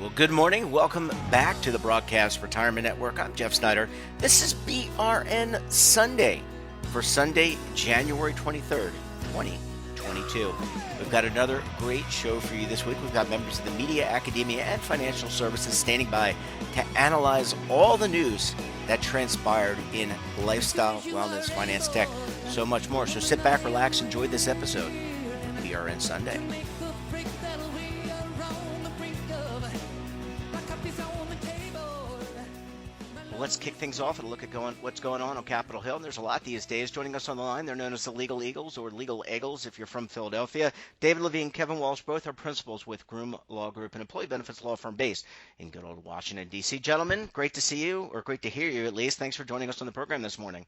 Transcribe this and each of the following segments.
Well, good morning. Welcome back to the Broadcast Retirement Network. I'm Jeff Snyder. This is BRN Sunday for Sunday, January 23rd, 2022. We've got another great show for you this week. We've got members of the media, academia, and financial services standing by to analyze all the news that transpired in lifestyle, wellness, finance, tech, so much more. So sit back, relax, enjoy this episode of BRN Sunday. Let's kick things off and look at what's going on Capitol Hill. And there's a lot these days. Joining us on the line, they're known as the Legal Eagles or Legal Eagles if you're from Philadelphia. David Levine, Kevin Walsh, both are principals with Groom Law Group, an employee benefits law firm based in good old Washington, D.C. Gentlemen, great to see you, or great to hear you at least. Thanks for joining us on the program this morning.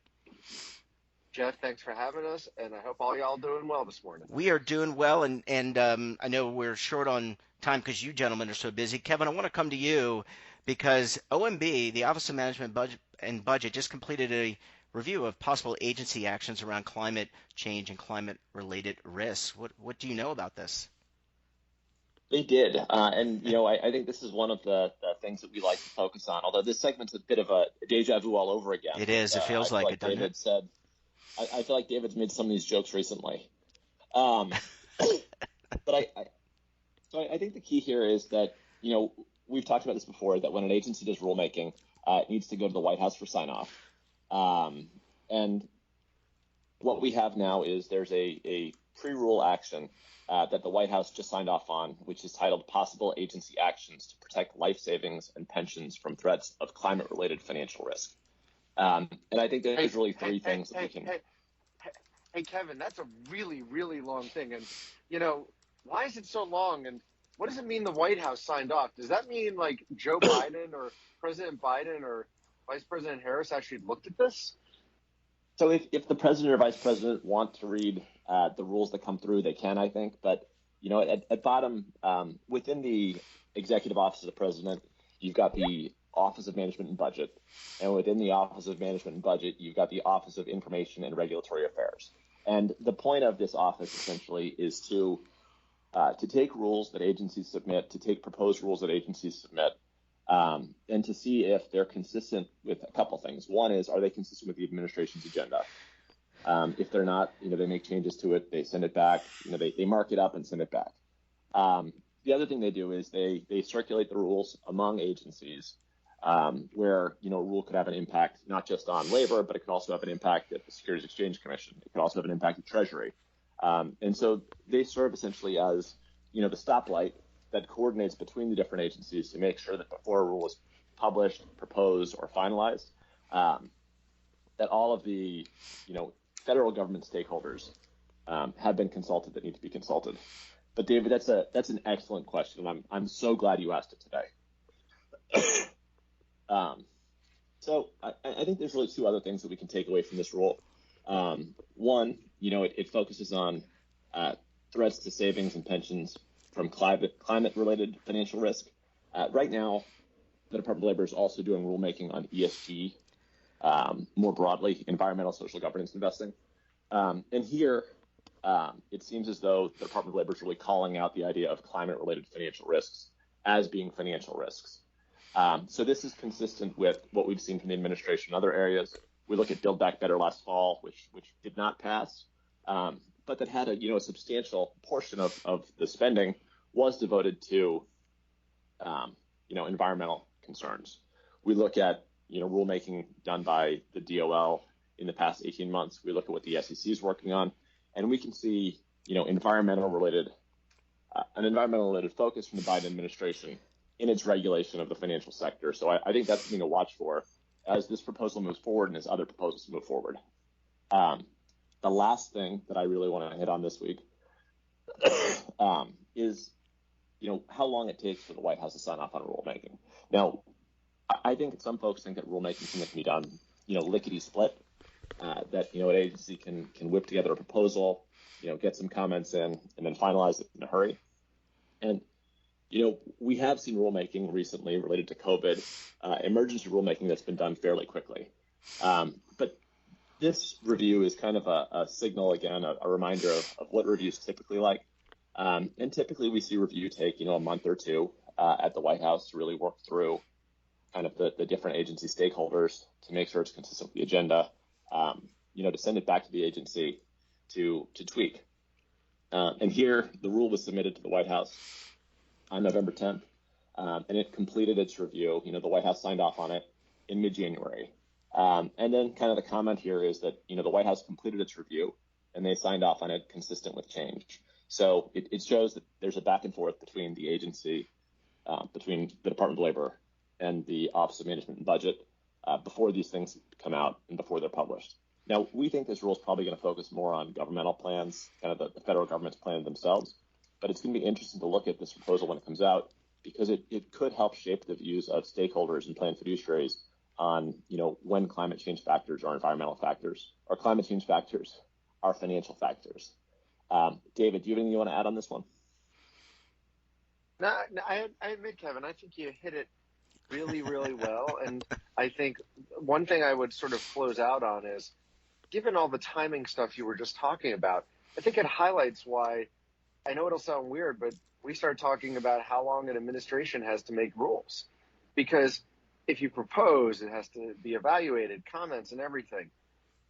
Jeff, thanks for having us, and I hope all y'all doing well this morning. We are doing well, and I know we're short on time because you gentlemen are so busy. Kevin, I want to come to you because OMB, the Office of Management Budget, just completed a review of possible agency actions around climate change and climate-related risks. What do you know about this? They did, and I think this is one of the things that we like to focus on, although this segment's a bit of a deja vu all over again. It is. It feels like it, doesn't David it? said, I feel like David's made some of these jokes recently. But I think the key here is that, we've talked about this before, that when an agency does rulemaking, it needs to go to the White House for sign-off. And what we have now is there's a pre-rule action that the White House just signed off on, which is titled Possible Agency Actions to Protect Life Savings and Pensions from Threats of Climate-Related Financial Risk. And I think there's really three things that we can... Hey, Kevin, that's a really, really long thing. And, why is it so long? And what does it mean the White House signed off? Does that mean, like, Joe Biden or President Biden or Vice President Harris actually looked at this? So if the president or vice president want to read the rules that come through, they can, I think. But, at bottom, within the Executive Office of the President, you've got the Office of Management and Budget. And within the Office of Management and Budget, you've got the Office of Information and Regulatory Affairs. And the point of this office essentially is to take rules that agencies submit, to take proposed rules that agencies submit, and to see if they're consistent with a couple things. One is, are they consistent with the administration's agenda? If they're not, they make changes to it, they send it back, they mark it up and send it back. The other thing they do is they circulate the rules among agencies where, a rule could have an impact not just on labor, but it could also have an impact at the Securities Exchange Commission. It could also have an impact at Treasury. And so they serve essentially as, the stoplight that coordinates between the different agencies to make sure that before a rule is published, proposed, or finalized, that all of the, federal government stakeholders have been consulted that need to be consulted. But David, that's an excellent question, and I'm so glad you asked it today. So I think there's really two other things that we can take away from this rule. One, it focuses on threats to savings and pensions from climate-related financial risk. Right now, the Department of Labor is also doing rulemaking on ESG, more broadly, environmental social governance investing. And here, it seems as though the Department of Labor is really calling out the idea of climate-related financial risks as being financial risks. So this is consistent with what we've seen from the administration in other areas. We look at Build Back Better last fall, which did not pass, but that had a substantial portion of the spending was devoted to environmental concerns. We look at rulemaking done by the DOL in the past 18 months. We look at what the SEC is working on, and we can see an environmental related focus from the Biden administration in its regulation of the financial sector. So I think that's something to watch for as this proposal moves forward and as other proposals move forward. The last thing that I really want to hit on this week is, how long it takes for the White House to sign off on rulemaking. Now, I think some folks think that rulemaking can be done, lickety split, that, an agency can whip together a proposal, get some comments in, and then finalize it in a hurry. And we have seen rulemaking recently related to COVID, emergency rulemaking that's been done fairly quickly. But this review is kind of a signal, again, a reminder of what reviews typically like. And typically we see review take, a month or two. at the White House to really work through kind of the different agency stakeholders to make sure it's consistent with the agenda, to send it back to the agency to tweak. And here, the rule was submitted to the White House on November 10th, and it completed its review. The White House signed off on it in mid-January. And then kind of the comment here is that, the White House completed its review, and they signed off on it consistent with change. So it shows that there's a back and forth between the agency, between the Department of Labor and the Office of Management and Budget before these things come out and before they're published. Now, we think this rule is probably going to focus more on governmental plans, kind of the federal government's plan themselves, but it's going to be interesting to look at this proposal when it comes out because it could help shape the views of stakeholders and plan fiduciaries on, when climate change factors are environmental factors or climate change factors are financial factors. David, do you have anything you want to add on this one? No, I admit, Kevin, I think you hit it really, really well. And I think one thing I would sort of close out on is, given all the timing stuff you were just talking about, I think it highlights why, I know it'll sound weird, but we start talking about how long an administration has to make rules. Because if you propose, it has to be evaluated, comments and everything.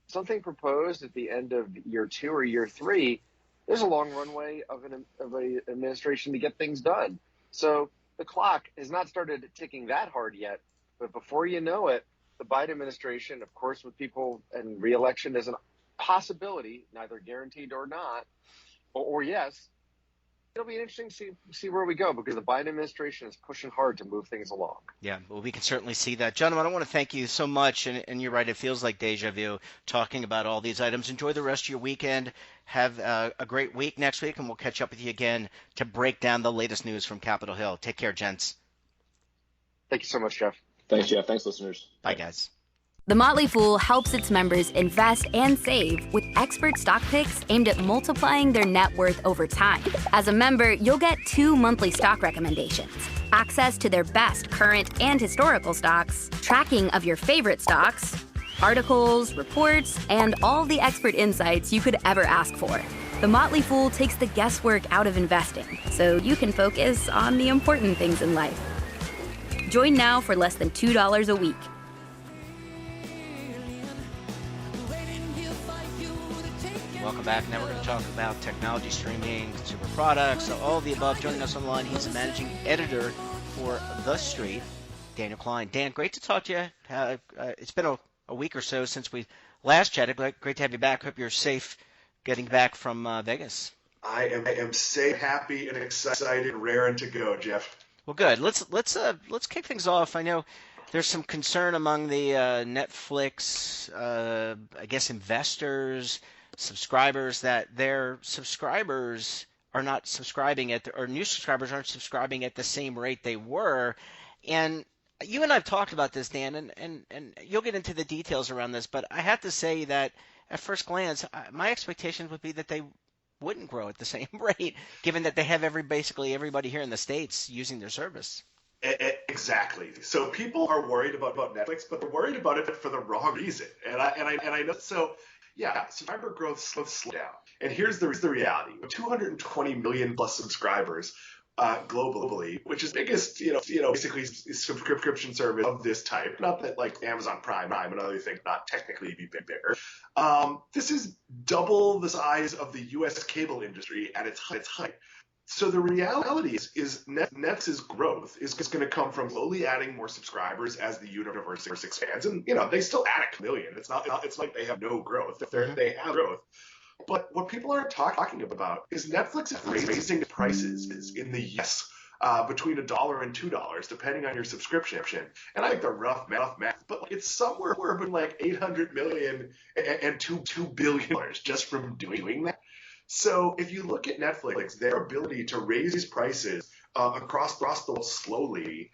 Something proposed at the end of year 2 or year 3, there's a long runway of an administration to get things done. So the clock has not started ticking that hard yet, but before you know it, the Biden administration, of course, with people and re-election is a possibility, neither guaranteed or not, or yes, it'll be interesting to see where we go because the Biden administration is pushing hard to move things along. Yeah, well, we can certainly see that. Gentlemen, I want to thank you so much, and you're right, it feels like deja vu talking about all these items. Enjoy the rest of your weekend. Have a great week next week, and we'll catch up with you again to break down the latest news from Capitol Hill. Take care, gents. Thank you so much, Jeff. Thanks, Jeff. Thanks, listeners. Bye, guys. The Motley Fool helps its members invest and save with expert stock picks aimed at multiplying their net worth over time. As a member, you'll get 2 monthly stock recommendations, access to their best current and historical stocks, tracking of your favorite stocks, articles, reports, and all the expert insights you could ever ask for. The Motley Fool takes the guesswork out of investing, so you can focus on the important things in life. Join now for less than $2 a week. Welcome back. Now we're going to talk about technology, streaming, consumer products, all of the above. Joining us online, he's the managing editor for The Street, Daniel Klein. Dan, great to talk to you. It's been a week or so since we last chatted. Great to have you back. Hope you're safe getting back from Vegas. I am safe, happy, and excited, raring to go, Jeff. Well, good. Let's kick things off. I know there's some concern among the Netflix, I guess, investors, subscribers, that their subscribers are not subscribing or new subscribers aren't subscribing at the same rate they were. And you and I have talked about this, Dan, and you'll get into the details around this, but I have to say that at first glance, my expectations would be that they wouldn't grow at the same rate, given that they have basically everybody here in the States using their service. Exactly. So people are worried about Netflix, but they're worried about it for the wrong reason. And I know. So yeah, subscriber growth slowed down. And here's the reality: 220 million plus subscribers globally, which is the biggest, basically subscription service of this type. Not that like Amazon Prime and other things not technically be bigger. This is double the size of the U.S. cable industry at its height. So the reality is Netflix's growth is going to come from slowly adding more subscribers as the universe expands. And, they still add a million. It's like they have no growth. They have growth. But what people aren't talking about is Netflix is raising prices in the U.S. Between $1 and $2, depending on your subscription. And I think the rough math, but it's somewhere between like $800 million and $2 billion just from doing that. So if you look at Netflix, their ability to raise these prices across the world slowly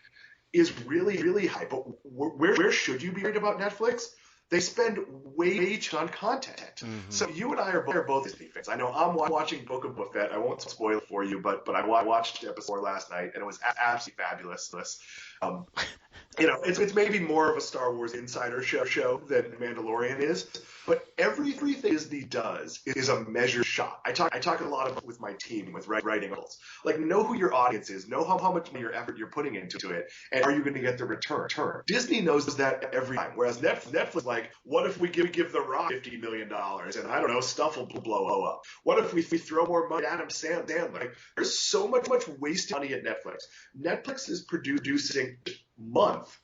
is really, really high. But where should you be worried about Netflix? They spend way too much on content. Mm-hmm. So you and I are both Disney fans. I know I'm watching Book of Boba Fett. I won't spoil it for you, but I watched episode 4 last night, and it was absolutely fabulous. It's maybe more of a Star Wars insider show than Mandalorian is, but everything Disney does is a measured shot. I talk a lot about with my team with writing articles. Like, know who your audience is, know how much of your effort you're putting into it, and are you going to get the return? Disney knows that every time, whereas Netflix, like, what if we give The Rock $50 million, and I don't know, stuff will blow up? What if we throw more money at Adam Sandler? Like, there's so much wasted money at Netflix. Netflix is producing month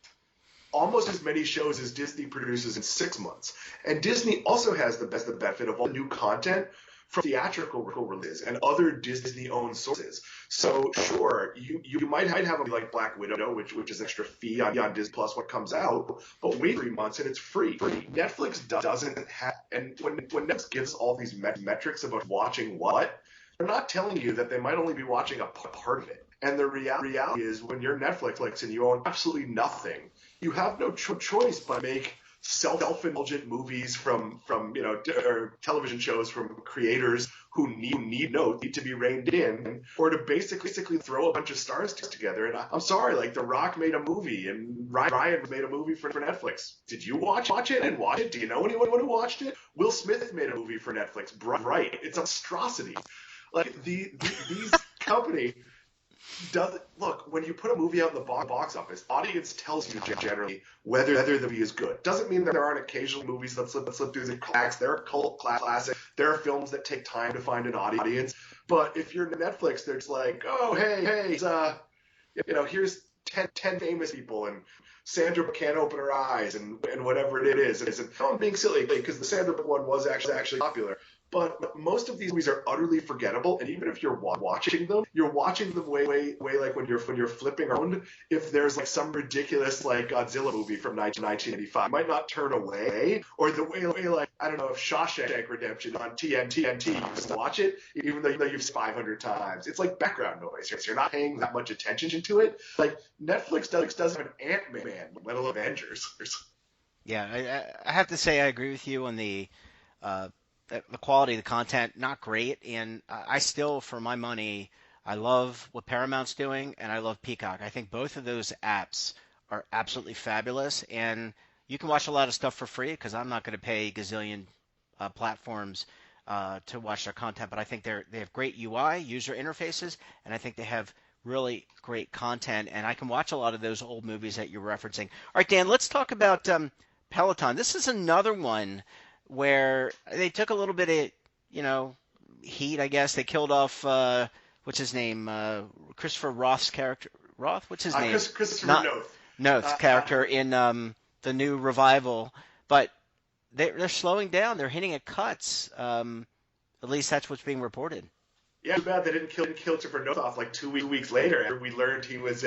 almost as many shows as Disney produces in 6 months. And Disney also has the benefit of all the new content from theatrical releases and other Disney-owned sources. So sure, you might have a like Black Widow, which is extra fee on Disney Plus what comes out, but wait 3 months and it's free. Netflix doesn't have, and when Netflix gives all these metrics about watching what, they're not telling you that they might only be watching a part of it. And the reality is, when you're Netflix and you own absolutely nothing, you have no choice but make self-indulgent movies from or television shows from creators who need to be reined in, or to basically throw a bunch of stars together. And I'm sorry, like, The Rock made a movie and Ryan made a movie for Netflix. Did you watch it and watch it? Do you know anyone who watched it? Will Smith made a movie for Netflix. Right. It's a monstrosity. Like, these company look, when you put a movie out in the box office, audience tells you generally whether the movie is good. Doesn't mean that there aren't occasional movies that slip through the cracks. There are cult classics. There are films that take time to find an audience. But if you're Netflix, they're just like, oh, hey, here's 10 famous people, and Sandra can't open her eyes, and whatever it is. And I'm being silly because the Sandra one was actually popular. But most of these movies are utterly forgettable, and even if you're watching them way like when you're flipping around. If there's like some ridiculous like Godzilla movie from 1985, you might not turn away. Or the way like, I don't know, if Shawshank Redemption on TNT, you just watch it even though you've seen 500 times. It's like background noise. You're not paying that much attention to it. Like, Netflix doesn't have an Ant-Man, let alone Avengers. Yeah, I have to say I agree with you on the quality of the content, not great. And I still, for my money, I love what Paramount's doing, and I love Peacock. I think both of those apps are absolutely fabulous. And you can watch a lot of stuff for free because I'm not going to pay gazillion platforms to watch their content. But I think they have great UI, user interfaces, and I think they have really great content. And I can watch a lot of those old movies that you're referencing. All right, Dan, let's talk about Peloton. This is another one where they took a little bit of, heat, I guess. They killed off, what's his name? Christopher Roth's character. Roth? What's his name? Christopher Noth's character in the new Revival. But they're slowing down. They're hitting at cuts. At least that's what's being reported. Yeah, too bad they didn't kill Christopher Noth off like 2 weeks later after we learned he was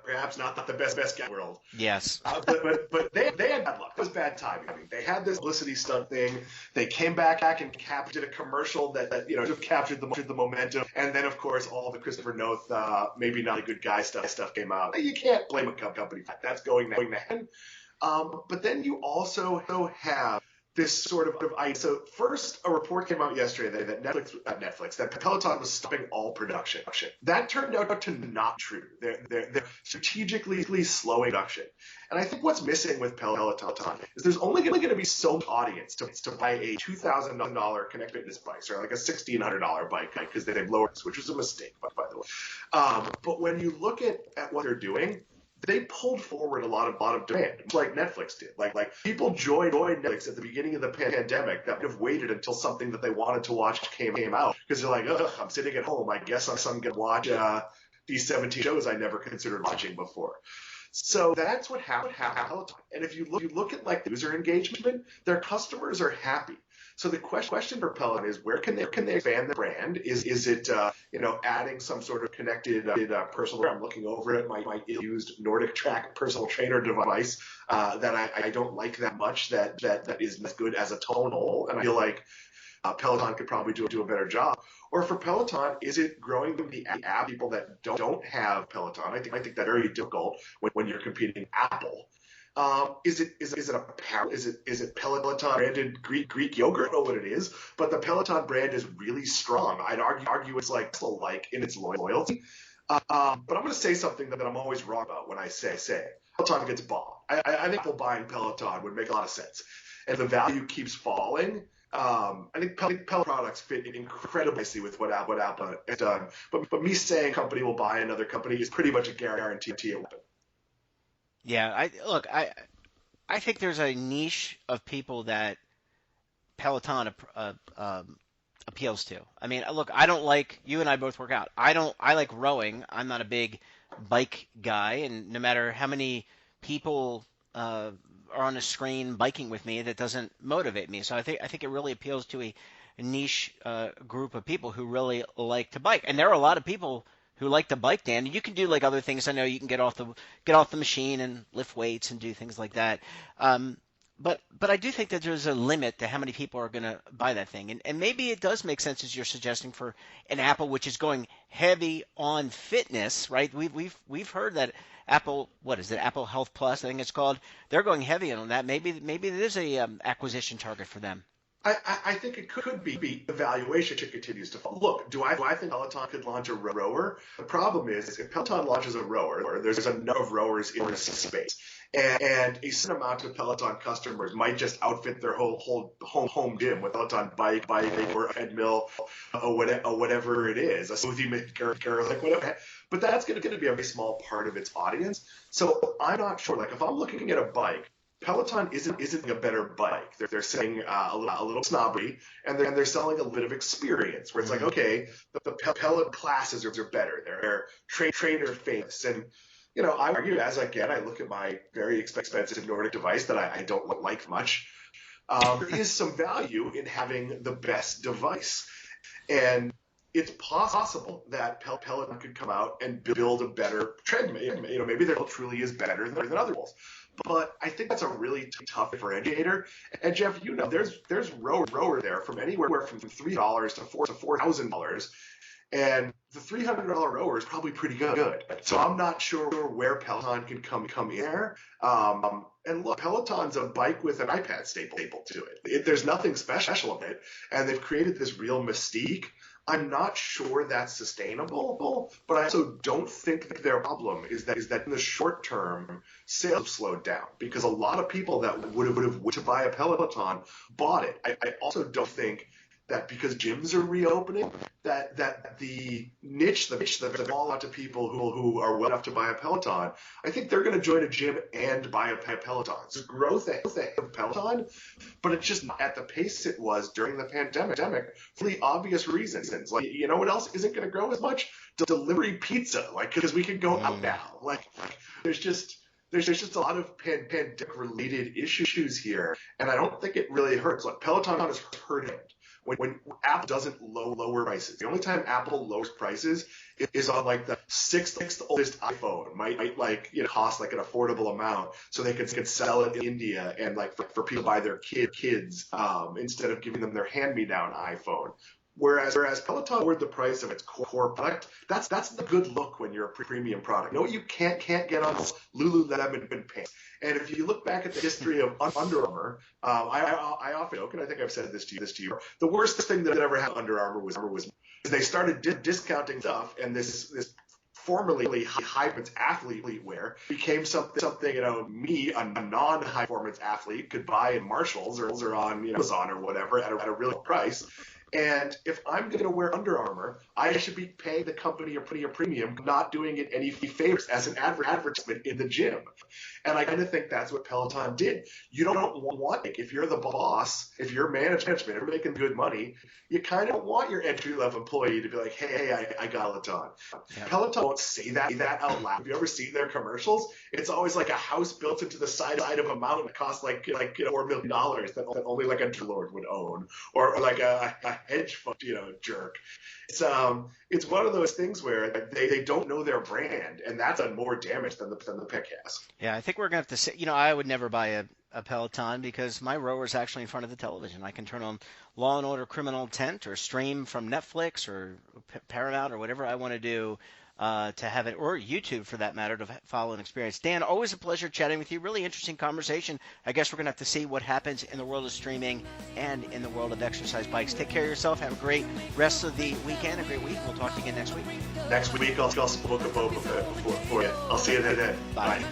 perhaps not the best guy in the world. Yes. But they had bad luck. It was bad timing. I mean, they had this publicity stunt thing. They came back and captured a commercial that just captured the momentum. And then, of course, all the Christopher Noth maybe not a good guy stuff came out. You can't blame a company for that. That's going to happen. But then you also have this sort of so first, a report came out yesterday that that Peloton was stopping all production. That turned out to not true. They're strategically slowing production. And I think what's missing with Peloton is there's only going to be so much audience to buy a $2,000 Connect Fitness bike, or like a $1,600 bike, because they've lowered this, which was a mistake, by the way. But when you look at what they're doing, they pulled forward a lot of demand, like Netflix did. Like people joined Netflix at the beginning of the pandemic that would have waited until something that they wanted to watch came out, because they're like, ugh, I'm sitting at home. I guess I'm going to watch these 17 shows I never considered watching before. So that's what happened. And if you look at like user engagement, their customers are happy. So the question for Peloton is, where can they expand the brand? Is it adding some sort of connected personal? I'm looking over at my used Nordic Track personal trainer device that I don't like that much. That isn't as good as a tonal, and I feel like Peloton could probably do a better job. Or for Peloton, is it growing the app people that don't have Peloton? I think that's very difficult when you're competing Apple. Is it apparel? Is it Peloton branded Greek yogurt? I don't know what it is, but the Peloton brand is really strong. I'd argue it's like in its loyalty. But I'm going to say something that I'm always wrong about when I say it. Peloton gets bought. I think people buying Peloton would make a lot of sense. And the value keeps falling. I think Peloton products fit incredibly nicely with what Apple has done. But me saying a company will buy another company is pretty much a guarantee it will happen. Yeah, I think there's a niche of people that Peloton appeals to. I mean, look, I don't like, you and I both work out. I like rowing. I'm not a big bike guy, and no matter how many people are on a screen biking with me, that doesn't motivate me. So I think it really appeals to a niche group of people who really like to bike. And there are a lot of people who like to bike, Dan. You can do like other things. I know you can get off the machine and lift weights and do things like that. But I do think that there's a limit to how many people are going to buy that thing. And maybe it does make sense, as you're suggesting, for an Apple, which is going heavy on fitness, right? We've heard that Apple, what is it, Apple Health Plus, I think it's called, they're going heavy on that. Maybe it is a acquisition target for them. I think it could be the valuation continues to fall. Look, do I think Peloton could launch a rower? The problem is if Peloton launches a rower, there's a number of rowers in this space. And a certain amount of Peloton customers might just outfit their whole home gym with Peloton bike or a treadmill or whatever it is, a smoothie maker or like whatever. But that's going to be a very small part of its audience. So I'm not sure. Like if I'm looking at a bike, Peloton isn't a better bike. They're selling a little snobbery, and they're selling a bit of experience. Where it's like, okay, the Peloton classes are better. They're trainer famous, and I argue as I look at my very expensive Nordic device that I don't like much. There is some value in having the best device, and it's possible that Peloton could come out and build a better treadmill. Maybe their truly is better than other ones. But I think that's a really tough differentiator. And Jeff, there's rower there from anywhere from $3 to $4,000, and the $300 rower is probably pretty good. So I'm not sure where Peloton can come in there. And look, Peloton's a bike with an iPad staple to it. There's nothing special in it, and they've created this real mystique. I'm not sure that's sustainable, but I also don't think that their problem is that in the short term, sales have slowed down because a lot of people that would have to buy a Peloton bought it. I also don't think that because gyms are reopening, that the niche, the small amount of people who are well enough to buy a Peloton, I think they're going to join a gym and buy a Peloton. It's growth of Peloton, but it's just not at the pace it was during the pandemic for the obvious reasons. Like, you know what else isn't going to grow as much? Delivery pizza, because we can go out now. There's just a lot of pandemic-related issues here, and I don't think it really hurts. Like Peloton is hurting when Apple doesn't lower prices. The only time Apple lowers prices is on like the sixth oldest iPhone. Might cost like an affordable amount, so they can sell it in India and like for people to buy their kids instead of giving them their hand-me-down iPhone. Whereas Peloton lowered the price of its core product, that's the good look when you're a premium product. You know what you can't get on Lululemon pants. And if you look back at the history of Under Armour, I often joke, and I think I've said this to you, the worst thing that ever happened to Under Armour was they started discounting stuff, and this formerly high performance athlete wear became something me, a non-high performance athlete, could buy in Marshalls or on Amazon or whatever at a real price. And if I'm going to wear Under Armour, I should be paying the company a premium, not doing it any favors as an advertisement in the gym. And I kind of think that's what Peloton did. You don't want, if you're the boss, if you're management, if you're making good money, you kind of want your entry-level employee to be like, hey, I got Peloton. Yeah. Peloton won't say that out loud. Have you ever seen their commercials? It's always like a house built into the side of a mountain that costs like $4 million that only like a lord would own, or like a hedge fund, jerk. It's one of those things where they don't know their brand, and that's done more damage than the pick has. Yeah, I think we're gonna have to say, I would never buy a Peloton because my rower is actually in front of the television. I can turn on Law and Order Criminal Intent or stream from Netflix or Paramount or whatever I want to do to have it, or YouTube for that matter, to follow and experience. Dan, always a pleasure chatting with you. Really interesting conversation. I guess we're going to have to see what happens in the world of streaming and in the world of exercise bikes. Take care of yourself. Have a great rest of the weekend, a great week. We'll talk to you again next week. Next week, I'll spoke a boat before you. I'll see you then. Bye.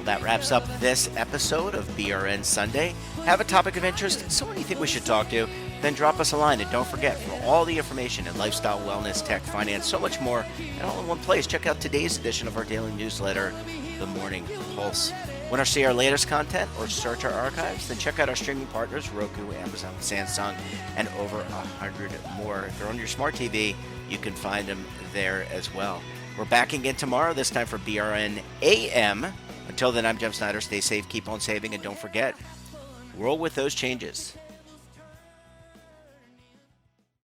That wraps up this episode of BRN Sunday. Have a topic of interest, someone you think we should talk to, then drop us a line. And don't forget, for all the information in lifestyle, wellness, tech, finance, so much more, and all in one place, check out today's edition of our daily newsletter, The Morning Pulse. Want to see our latest content or search our archives? Then check out our streaming partners, Roku, Amazon, Samsung, and over 100 more. If they're on your smart TV, you can find them there as well. We're back again tomorrow, this time for BRN AM. Until then, I'm Jeff Snyder. Stay safe, keep on saving, and don't forget, roll with those changes.